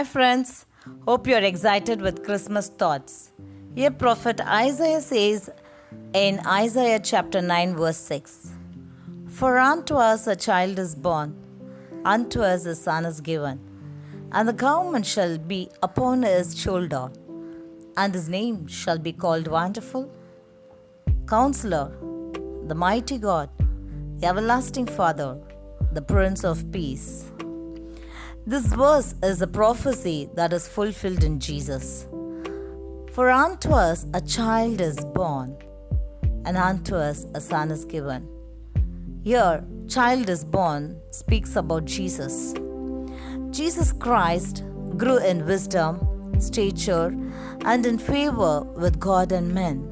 Hi friends, hope you're excited with Christmas thoughts. Here prophet Isaiah says in Isaiah chapter 9 verse 6, For unto us a child is born, unto us a son is given, and the government shall be upon his shoulder, and his name shall be called Wonderful, Counselor, the Mighty God, the Everlasting Father, the Prince of Peace. This verse is a prophecy that is fulfilled in Jesus. For unto us a child is born, and unto us a son is given. Here, child is born speaks about Jesus. Jesus Christ grew in wisdom, stature, and in favor with God and men.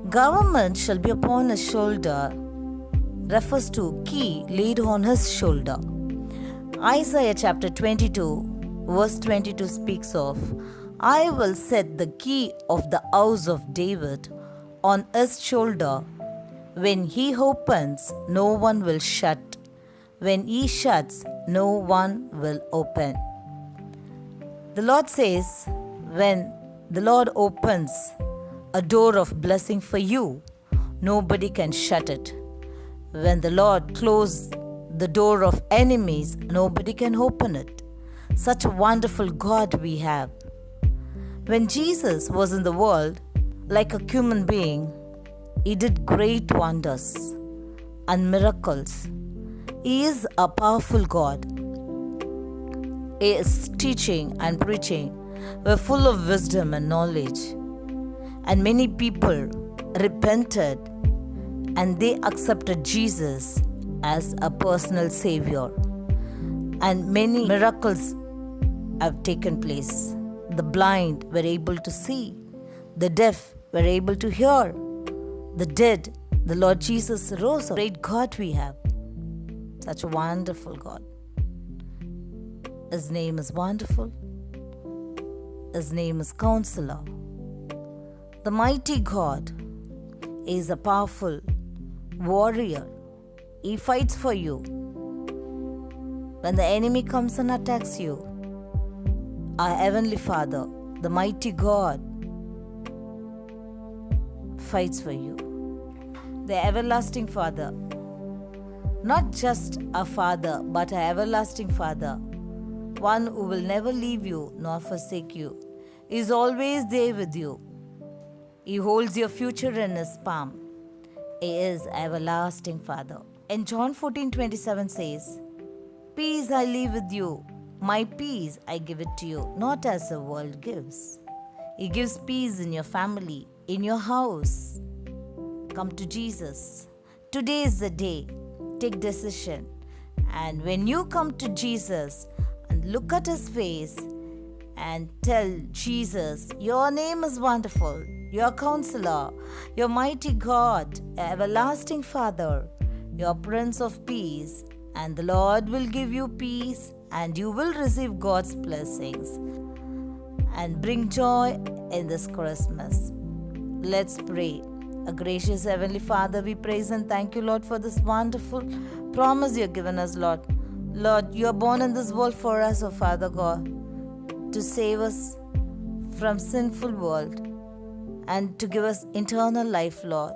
Government shall be upon his shoulder refers to key laid on his shoulder. Isaiah chapter 22 verse 22 speaks of, I will set the key of the house of David on his shoulder. When he opens, no one will shut. When he shuts, no one will open. The Lord says, when the Lord opens a door of blessing for you, nobody can shut it. When the Lord closes the door of enemies, nobody can open it. Such a wonderful God we have. When Jesus was in the world, like a human being, he did great wonders and miracles. He is a powerful God. His teaching and preaching were full of wisdom and knowledge. And many people repented and they accepted Jesus as a personal savior. And many miracles have taken place. The blind were able to see. The deaf were able to hear. The dead, the Lord Jesus rose. Great God we have. Such a wonderful God. His name is Wonderful. His name is Counselor. The mighty God is a powerful warrior. He fights for you. When the enemy comes and attacks you, our Heavenly Father, the mighty God, fights for you. The everlasting Father, not just a Father, but an everlasting Father, one who will never leave you nor forsake you, is always there with you. He holds your future in his palm. He is everlasting Father. And John 14:27 says, Peace I leave with you, my peace I give it to you, not as the world gives. He gives peace in your family, in your house. Come to Jesus. Today is the day. Take decision. And when you come to Jesus and look at his face and tell Jesus, your name is wonderful, your counselor, your mighty God, everlasting Father, your Prince of Peace, and the Lord will give you peace and you will receive God's blessings and bring joy in this Christmas. Let's pray. A gracious Heavenly Father, we praise and thank you, Lord, for this wonderful promise you have given us, Lord. Lord, you are born in this world for us, O Father God, to save us from sinful world and to give us eternal life, Lord.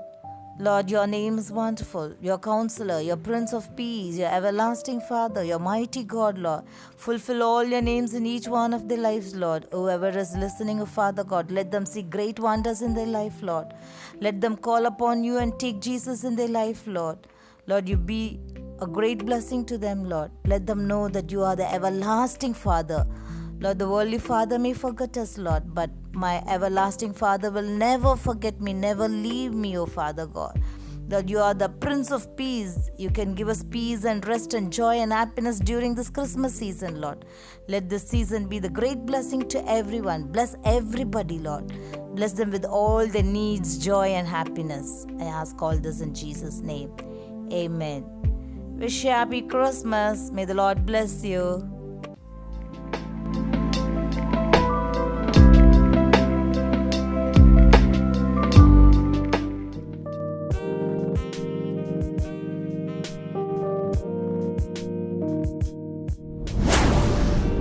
Lord, your name is wonderful, your counselor, your Prince of Peace, your everlasting Father, your mighty God, Lord. Fulfill all your names in each one of their lives, Lord. Whoever is listening, O Father God, let them see great wonders in their life, Lord. Let them call upon you and take Jesus in their life, Lord. Lord, you be a great blessing to them, Lord. Let them know that you are the everlasting Father. Lord, the worldly Father may forget us, Lord, but my everlasting Father will never forget me, never leave me, O Father God. Lord, you are the Prince of Peace. You can give us peace and rest and joy and happiness during this Christmas season, Lord. Let this season be the great blessing to everyone. Bless everybody, Lord. Bless them with all their needs, joy and happiness. I ask all this in Jesus' name. Amen. Wish you a happy Christmas. May the Lord bless you.